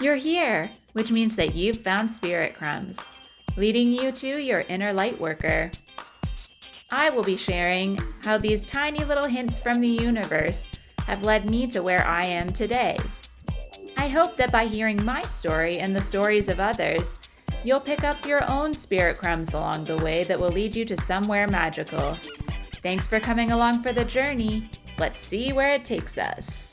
You're here, which means that you've found Spirit Crumbs, leading you to your inner light worker. I will be sharing how these tiny little hints from the universe have led me to where I am today. I hope that by hearing my story and the stories of others, you'll pick up your own spirit crumbs along the way that will lead you to somewhere magical. Thanks for coming along for the journey. Let's see where it takes us.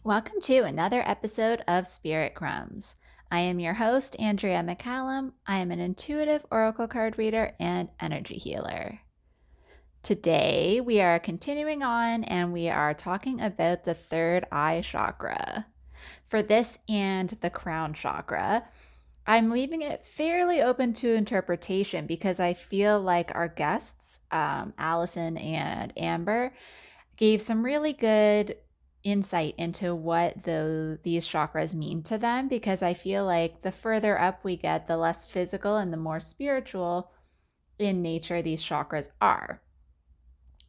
Welcome to another episode of Spirit Crumbs. I am your host, 𝕋𝕙𝕉𝒻𝒍𝒫. I am an intuitive oracle card reader and energy healer. Today, we are continuing on and we are talking about the third eye chakra. For this and the crown chakra, I'm leaving it fairly open to interpretation because I feel like our guests, Allison and Amber, gave some really good insight into what these chakras mean to them, because I feel like the further up we get, the less physical and the more spiritual in nature these chakras are.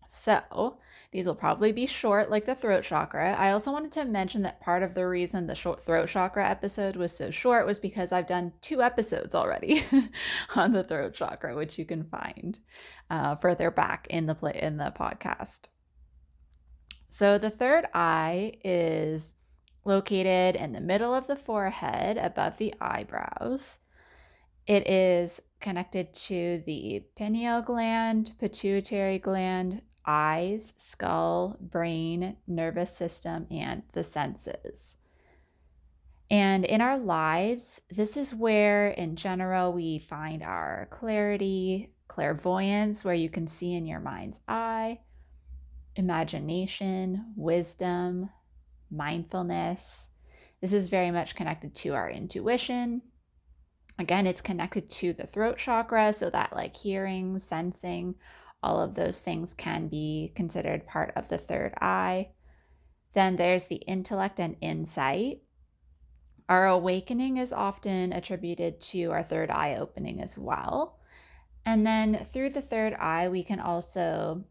So these will probably be short, like the throat chakra. I also wanted to mention that part of the reason the throat chakra episode was so short was because I've done 2 episodes already on the throat chakra, which you can find further back in the podcast. So the third eye is located in the middle of the forehead above the eyebrows. It is connected to the pineal gland, pituitary gland, eyes, skull, brain, nervous system, and the senses. And in our lives, this is where, in general, we find our clarity, clairvoyance, where you can see in your mind's eye, imagination, wisdom, mindfulness. This is very much connected to our intuition. Again, it's connected to the throat chakra, so that like hearing, sensing, all of those things can be considered part of the third eye. Then there's the intellect and insight. Our awakening is often attributed to our third eye opening as well. And then through the third eye, we can also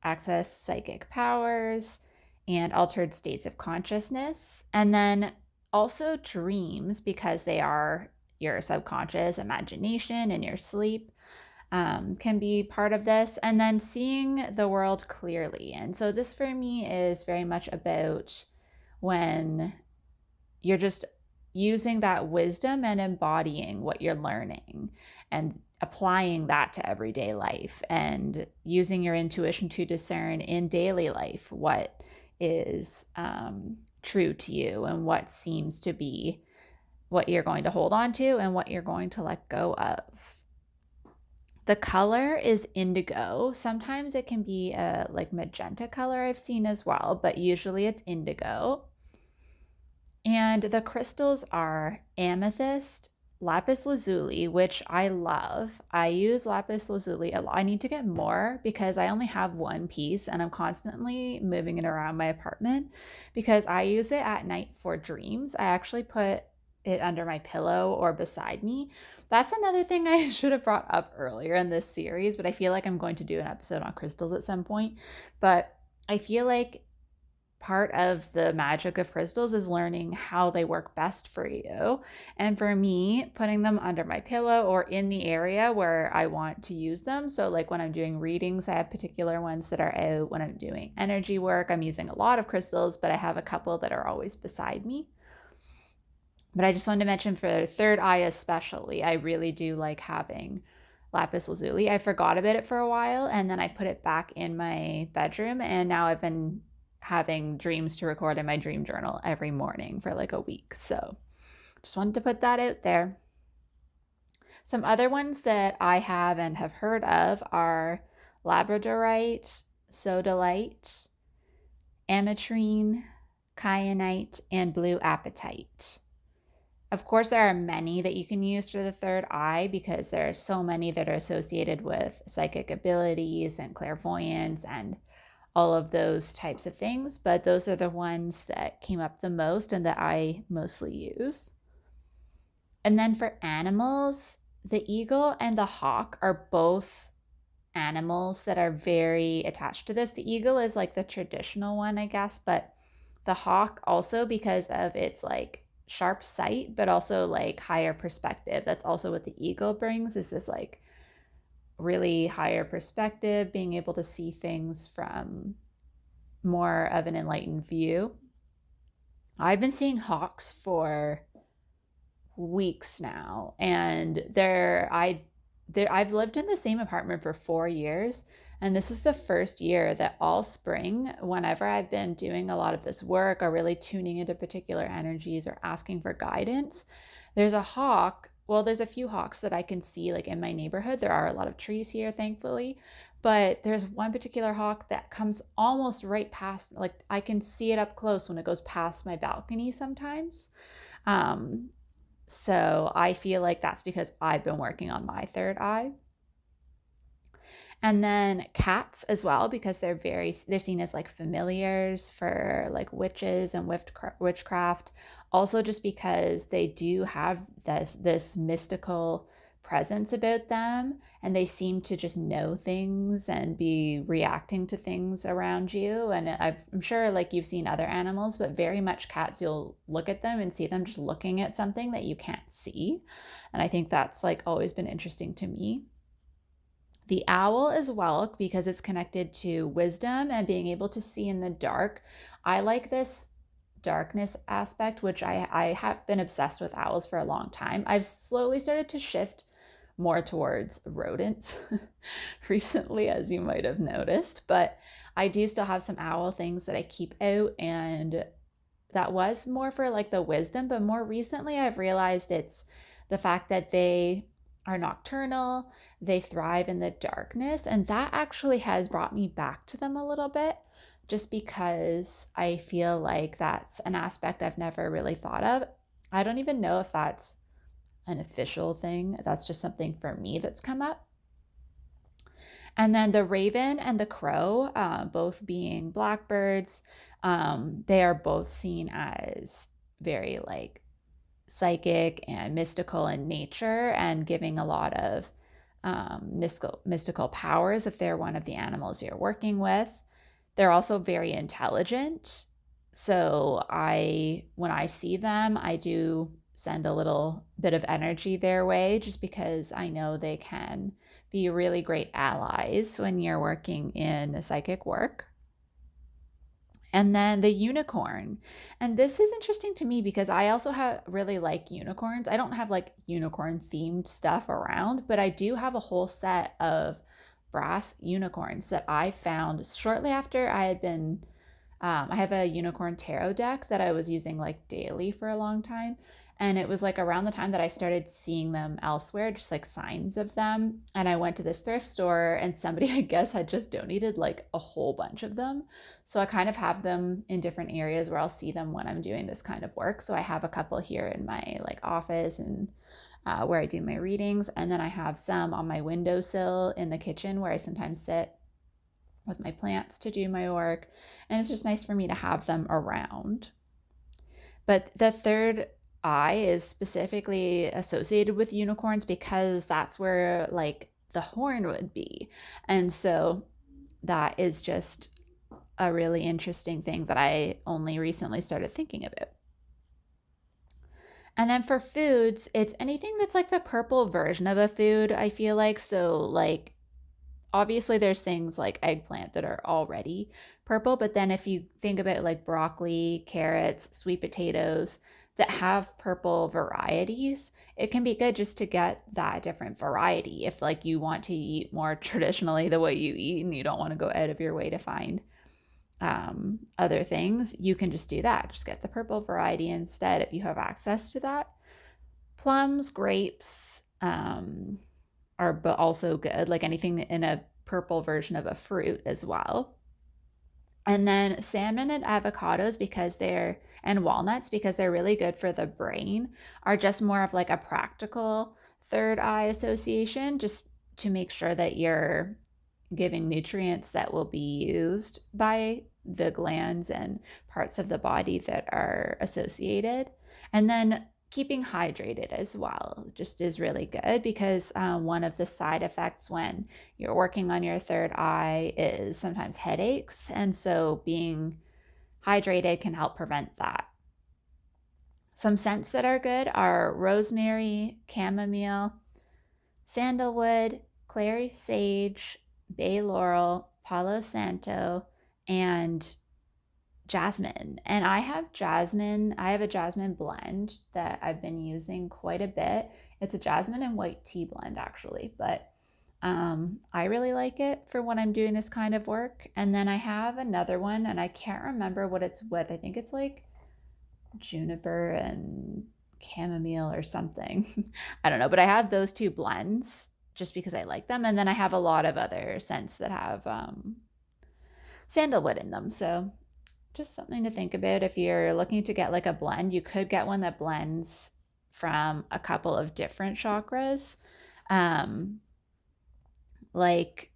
access psychic powers and altered states of consciousness. And then also dreams, because they are your subconscious imagination in your sleep, can be part of this. And then seeing the world clearly. And so this for me is very much about when you're just using that wisdom and embodying what you're learning and applying that to everyday life and using your intuition to discern in daily life what is true to you and what seems to be what you're going to hold on to and what you're going to let go of. The color is indigo. Sometimes it can be a like magenta color I've seen as well, but usually it's indigo. And the crystals are amethyst, lapis lazuli, which I love. I use lapis lazuli a lot. I need to get more because I only have one piece and I'm constantly moving it around my apartment because I use it at night for dreams. I actually put it under my pillow or beside me. That's another thing I should have brought up earlier in this series, but I feel like I'm going to do an episode on crystals at some point. But I feel like part of the magic of crystals is learning how they work best for you. And for me, putting them under my pillow or in the area where I want to use them. So like when I'm doing readings, I have particular ones that are out. When I'm doing energy work, I'm using a lot of crystals, but I have a couple that are always beside me. But I just wanted to mention for third eye especially, I really do like having lapis lazuli. I forgot about it for a while and then I put it back in my bedroom, and now I've been having dreams to record in my dream journal every morning for like a week. So just wanted to put that out there. Some other ones that I have and have heard of are labradorite, sodalite, ametrine, kyanite, and blue apatite. Of course, there are many that you can use for the third eye because there are so many that are associated with psychic abilities and clairvoyance and all of those types of things, but those are the ones that came up the most and that I mostly use. And then for animals, the eagle and the hawk are both animals that are very attached to this. The eagle is like the traditional one, I guess, but the hawk also, because of its like sharp sight, but also like higher perspective. That's also what the eagle brings, is this like really higher perspective, being able to see things from more of an enlightened view. I've been seeing hawks for weeks now, and I've lived in the same apartment for 4 years, and this is the first year that all spring, whenever I've been doing a lot of this work or really tuning into particular energies or asking for guidance, there's a hawk. Well, there's a few hawks that I can see like in my neighborhood. There are a lot of trees here, thankfully, but there's one particular hawk that comes almost right past, like I can see it up close when it goes past my balcony sometimes. Um, so I feel like that's because I've been working on my third eye. And then cats as well, because they're seen as like familiars for like witches and witchcraft. Also just because they do have this mystical presence about them, and they seem to just know things and be reacting to things around you. And I'm sure like you've seen other animals, but very much cats, you'll look at them and see them just looking at something that you can't see. And I think that's like always been interesting to me. The owl as well, because it's connected to wisdom and being able to see in the dark. I like this darkness aspect, which I have been obsessed with owls for a long time. I've slowly started to shift more towards rodents recently, as you might have noticed, but I do still have some owl things that I keep out, and that was more for like the wisdom. But more recently I've realized it's the fact that they are nocturnal, they thrive in the darkness, and that actually has brought me back to them a little bit, just because I feel like that's an aspect I've never really thought of. I don't even know if that's an official thing. That's just something for me that's come up. And then the raven and the crow, both being blackbirds, they are both seen as very like psychic and mystical in nature, and giving a lot of mystical powers if they're one of the animals you're working with. They're also very intelligent. So when I see them, I do send a little bit of energy their way, just because I know they can be really great allies when you're working in psychic work. And then the unicorn. And this is interesting to me because I also really like unicorns. I don't have like unicorn themed stuff around, but I do have a whole set of brass unicorns that I found shortly after I had been. I have a unicorn tarot deck that I was using like daily for a long time. And it was like around the time that I started seeing them elsewhere, just like signs of them. And I went to this thrift store, and somebody, I guess, had just donated like a whole bunch of them. So I kind of have them in different areas where I'll see them when I'm doing this kind of work. So I have a couple here in my like office and where I do my readings. And then I have some on my windowsill in the kitchen where I sometimes sit with my plants to do my work. And it's just nice for me to have them around. But the third eye is specifically associated with unicorns because that's where like the horn would be. And so that is just a really interesting thing that I only recently started thinking about. And then for foods, it's anything that's like the purple version of a food, I feel like. So like obviously there's things like eggplant that are already purple, but then if you think about like broccoli, carrots, sweet potatoes that have purple varieties, it can be good just to get that different variety. If like you want to eat more traditionally the way you eat and you don't want to go out of your way to find other things, you can just do that. Just get the purple variety instead if you have access to that. Plums, grapes, are but also good, like anything in a purple version of a fruit as well. And then salmon and avocados, and walnuts, because they're really good for the brain, are just more of like a practical third eye association, just to make sure that you're giving nutrients that will be used by the glands and parts of the body that are associated. And then keeping hydrated as well just is really good, because one of the side effects when you're working on your third eye is sometimes headaches. And so being hydrated can help prevent that. Some scents that are good are rosemary, chamomile, sandalwood, clary sage, bay laurel, palo santo, and jasmine. And I have a jasmine blend that I've been using quite a bit. It's a jasmine and white tea blend actually, but I really like it for when I'm doing this kind of work. And then I have another one and I can't remember what it's with. I think it's like juniper and chamomile or something. I don't know, but I have those two blends just because I like them. And then I have a lot of other scents that have sandalwood in them. So just something to think about. If you're looking to get like a blend, you could get one that blends from a couple of different chakras. Like,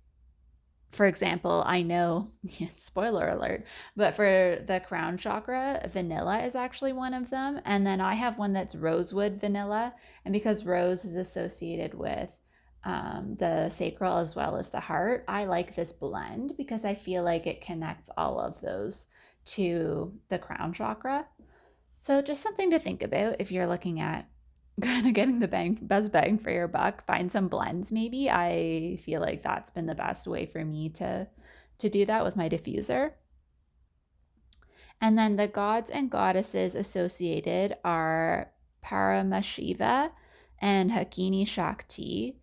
for example, I know, spoiler alert, but for the crown chakra, vanilla is actually one of them. And then I have one that's rosewood vanilla. And because rose is associated with the sacral as well as the heart, I like this blend because I feel like it connects all of those to the crown chakra. So just something to think about if you're looking at kind of getting the best bang for your buck. Find some blends maybe. I feel like that's been the best way for me to do that with my diffuser. And then the gods and goddesses associated are Paramashiva and Hakini Shakti.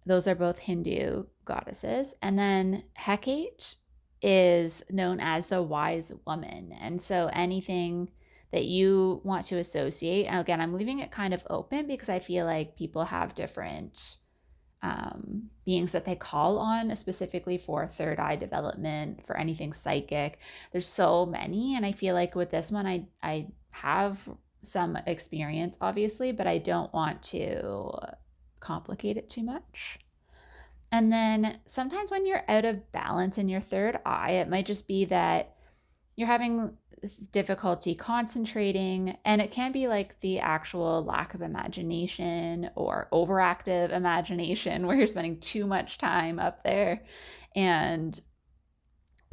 Those are both Hindu goddesses. And then Hecate is known as the wise woman. And so anything that you want to associate, and again, I'm leaving it kind of open because I feel like people have different beings that they call on, specifically for third eye development, for anything psychic. There's so many, and I feel like with this one, I have some experience, obviously, but I don't want to complicate it too much. And then sometimes when you're out of balance in your third eye, it might just be that you're having difficulty concentrating, and it can be like the actual lack of imagination or overactive imagination where you're spending too much time up there. And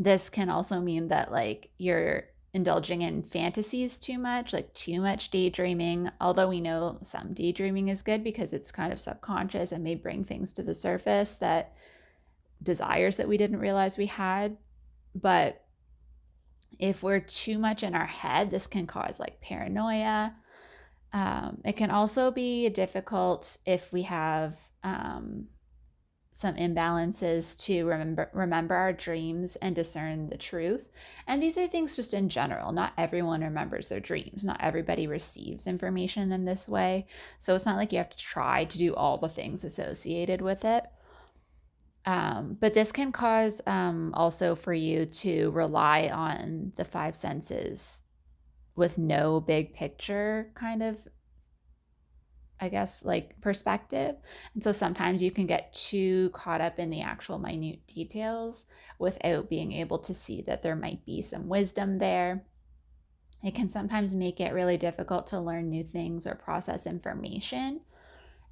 this can also mean that like you're indulging in fantasies too much, like too much daydreaming, although we know some daydreaming is good because it's kind of subconscious and may bring things to the surface, that desires that we didn't realize we had. But if we're too much in our head, this can cause like paranoia. It can also be difficult if we have some imbalances to remember our dreams and discern the truth. And these are things just in general. Not everyone remembers their dreams. Not everybody receives information in this way. So it's not like you have to try to do all the things associated with it. But this can cause also for you to rely on the five senses with no big picture kind of, I guess, like perspective. And so sometimes you can get too caught up in the actual minute details without being able to see that there might be some wisdom there. It can sometimes make it really difficult to learn new things or process information.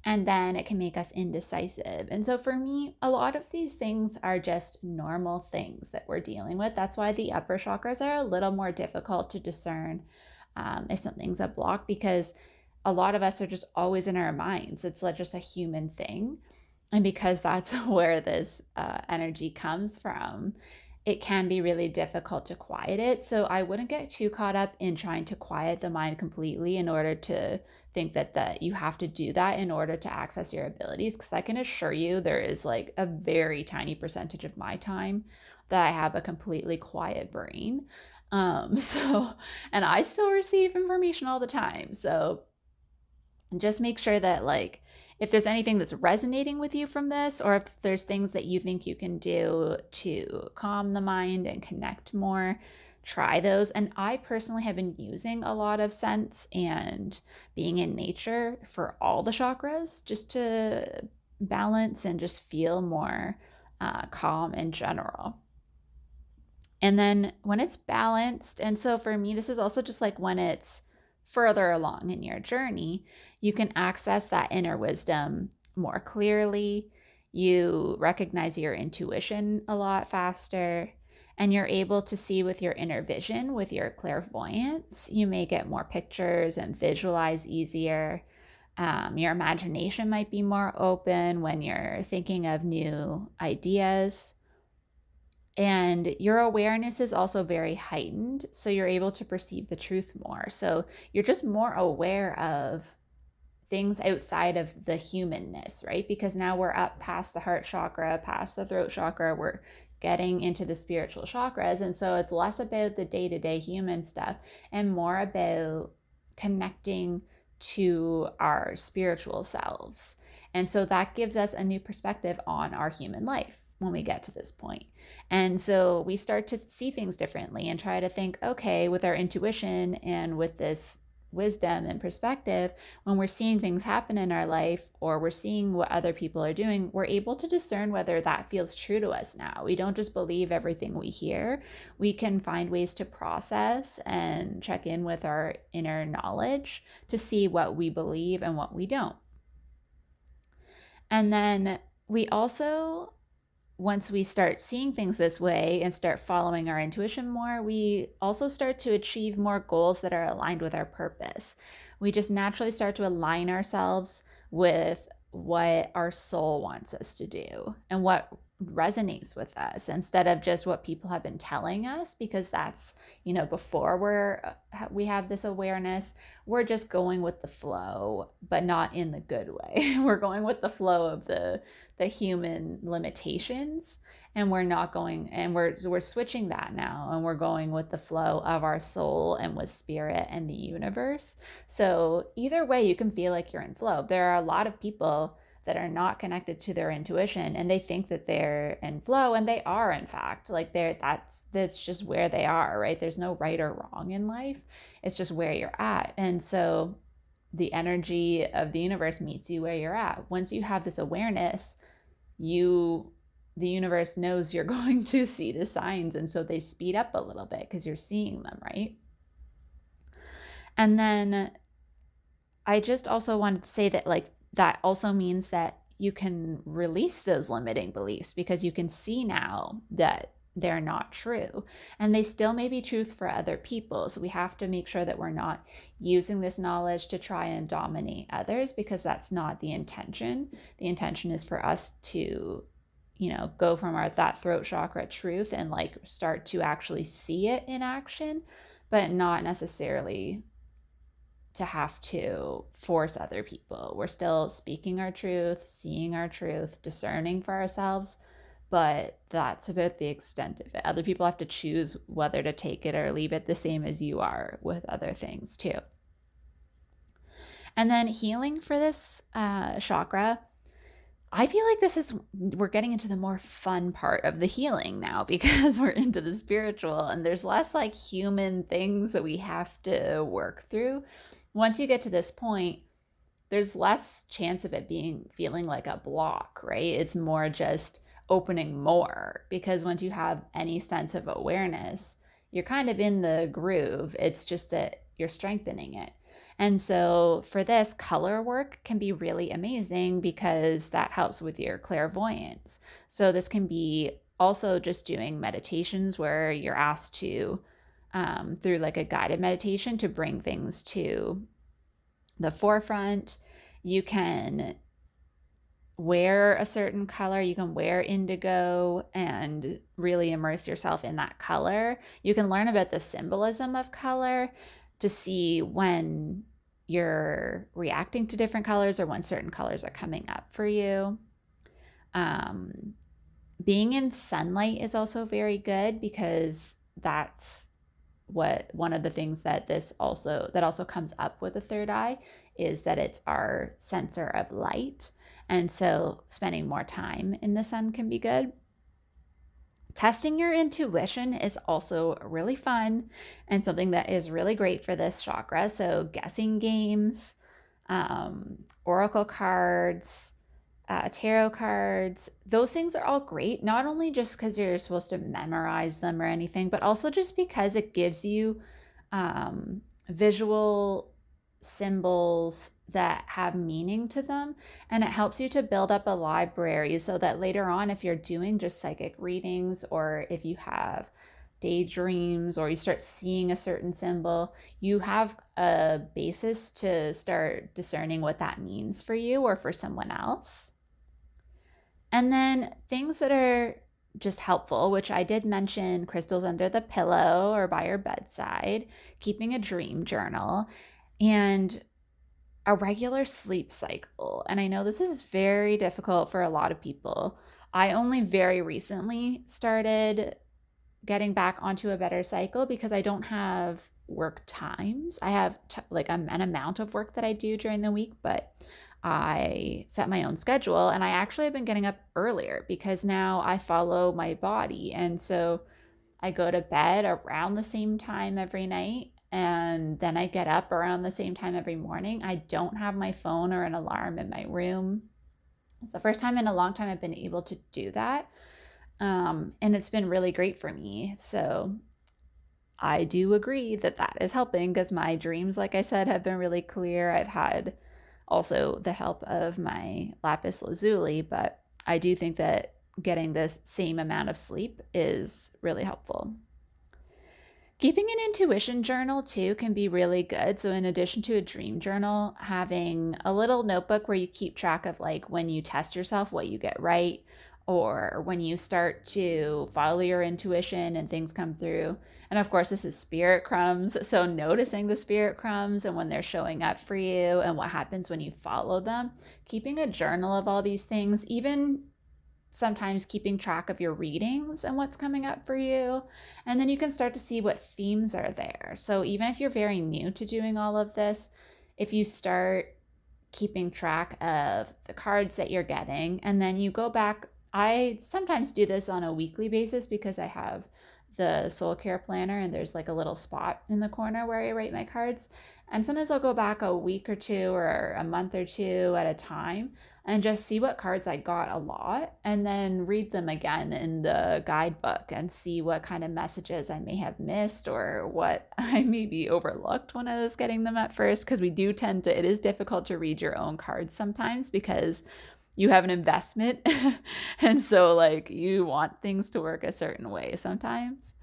And then it can make us indecisive. And so for me, a lot of these things are just normal things that we're dealing with. That's why the upper chakras are a little more difficult to discern if something's a block, because a lot of us are just always in our minds. It's like just a human thing. And because that's where this energy comes from, it can be really difficult to quiet it. So I wouldn't get too caught up in trying to quiet the mind completely in order to think that you have to do that in order to access your abilities. Because I can assure you there is like a very tiny percentage of my time that I have a completely quiet brain. And I still receive information all the time. So just make sure that like, if there's anything that's resonating with you from this, or if there's things that you think you can do to calm the mind and connect more, try those. And I personally have been using a lot of scents and being in nature for all the chakras just to balance and just feel more calm in general. And then when it's balanced, and so for me, this is also just like when it's further along in your journey, you can access that inner wisdom more clearly. You recognize your intuition a lot faster. and you're able to see with your inner vision, with your clairvoyance. You may get more pictures and visualize easier. Your imagination might be more open when you're thinking of new ideas. And your awareness is also very heightened, so you're able to perceive the truth more. So you're just more aware of things outside of the humanness, right? Because now we're up past the heart chakra, past the throat chakra, we're getting into the spiritual chakras. And so it's less about the day-to-day human stuff and more about connecting to our spiritual selves. And so that gives us a new perspective on our human life when we get to this point. And so we start to see things differently and try to think, okay, with our intuition and with this wisdom and perspective, when we're seeing things happen in our life or we're seeing what other people are doing, we're able to discern whether that feels true to us now. We don't just believe everything we hear. We can find ways to process and check in with our inner knowledge to see what we believe and what we don't. And then we also, once we start seeing things this way and start following our intuition more, we also start to achieve more goals that are aligned with our purpose. We just naturally start to align ourselves with what our soul wants us to do and what resonates with us instead of just what people have been telling us, because that's, before we have this awareness, we're just going with the flow, but not in the good way. We're going with the flow of the human limitations, and we're not going, and we're switching that now, and we're going with the flow of our soul and with spirit and the universe. So either way, you can feel like you're in flow. There are a lot of people that are not connected to their intuition and they think that they're in flow, and they are, in fact. Like that's just where they are, right? There's no right or wrong in life. It's just where you're at. And so the energy of the universe meets you where you're at. Once you have this awareness, the universe knows you're going to see the signs, and so they speed up a little bit because you're seeing them, right? And then I just also wanted to say that, that also means that you can release those limiting beliefs because you can see now that they're not true, and they still may be truth for other people. So we have to make sure that we're not using this knowledge to try and dominate others, because that's not the intention. The intention is for us to, go from that throat chakra truth and start to actually see it in action, but not necessarily to have to force other people. We're still speaking our truth, seeing our truth, discerning for ourselves, but that's about the extent of it. Other people have to choose whether to take it or leave it, the same as you are with other things too. And then healing for this chakra, I feel like we're getting into the more fun part of the healing now, because we're into the spiritual and there's less human things that we have to work through. Once you get to this point, there's less chance of it feeling like a block, right? It's more just opening more, because once you have any sense of awareness, you're kind of in the groove. It's just that you're strengthening it. And so for this, color work can be really amazing because that helps with your clairvoyance. So this can be also just doing meditations where you're asked to, through a guided meditation, to bring things to the forefront. You can wear a certain color. You can wear indigo and really immerse yourself in that color. You can learn about the symbolism of color to see when you're reacting to different colors or when certain colors are coming up for you. Being in sunlight is also very good, because that's one of the things that also comes up with the third eye, is that it's our sensor of light. And so spending more time in the sun can be good. Testing your intuition is also really fun and something that is really great for this chakra. So guessing games, oracle cards, tarot cards, those things are all great, not only just because you're supposed to memorize them or anything, but also just because it gives you visual symbols that have meaning to them, and it helps you to build up a library so that later on, if you're doing just psychic readings, or if you have daydreams or you start seeing a certain symbol, you have a basis to start discerning what that means for you or for someone else. And then things that are just helpful, which I did mention, crystals under the pillow or by your bedside, keeping a dream journal, and a regular sleep cycle. And I know this is very difficult for a lot of people. I only very recently started getting back onto a better cycle because I don't have work times. I have an amount of work that I do during the week, but I set my own schedule, and I actually have been getting up earlier because now I follow my body. And so I go to bed around the same time every night, and then I get up around the same time every morning. I don't have my phone or an alarm in my room. It's the first time in a long time I've been able to do that. And it's been really great for me. So I do agree that that is helping because my dreams, like I said, have been really clear. I've had also the help of my lapis lazuli, but I do think that getting this same amount of sleep is really helpful. Keeping an intuition journal too can be really good. So in addition to a dream journal, having a little notebook where you keep track of like when you test yourself, what you get right, or when you start to follow your intuition and things come through. And of course, this is spirit crumbs. So noticing the spirit crumbs and when they're showing up for you and what happens when you follow them, keeping a journal of all these things, even sometimes keeping track of your readings and what's coming up for you. And then you can start to see what themes are there. So even if you're very new to doing all of this, if you start keeping track of the cards that you're getting, and then you go back, I sometimes do this on a weekly basis because I have the soul care planner and there's like a little spot in the corner where I write my cards. And sometimes I'll go back a week or two or a month or two at a time and just see what cards I got a lot and then read them again in the guidebook and see what kind of messages I may have missed or what I maybe overlooked when I was getting them at first. Because we do tend to, it is difficult to read your own cards sometimes because you have an investment. And so like you want things to work a certain way sometimes.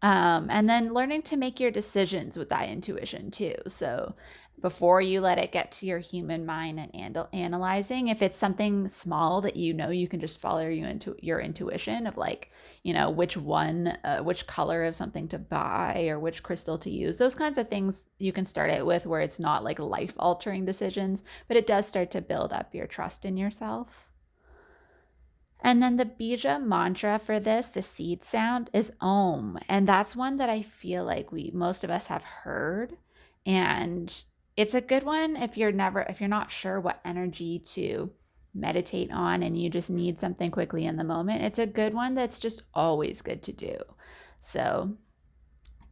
And then learning to make your decisions with that intuition too. So before you let it get to your human mind and analyzing, if it's something small that you know you can just follow your intuition of like, which color of something to buy or which crystal to use, those kinds of things you can start it with where it's not like life-altering decisions, but it does start to build up your trust in yourself. And then the bija mantra for this, the seed sound, is Om. And that's one that I feel like most of us have heard. And it's a good one if you're not sure what energy to meditate on and you just need something quickly in the moment. It's a good one that's just always good to do. So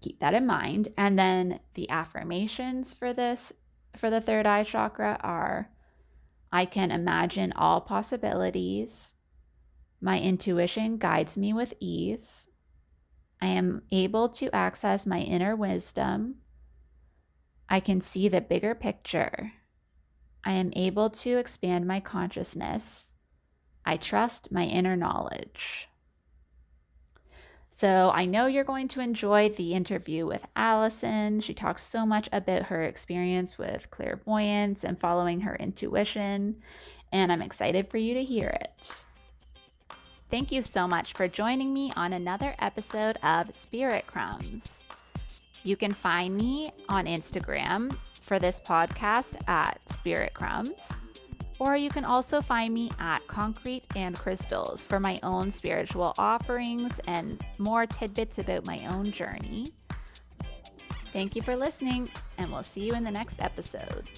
keep that in mind. And then the affirmations for this, for the third eye chakra are, I can imagine all possibilities. My intuition guides me with ease. I am able to access my inner wisdom. I can see the bigger picture. I am able to expand my consciousness. I trust my inner knowledge. So I know you're going to enjoy the interview with Allison. She talks so much about her experience with clairvoyance and following her intuition, and I'm excited for you to hear it. Thank you so much for joining me on another episode of Spirit Crumbs. You can find me on Instagram for this podcast at Spirit Crumbs, or you can also find me at Concrete and Crystals for my own spiritual offerings and more tidbits about my own journey. Thank you for listening, and we'll see you in the next episode.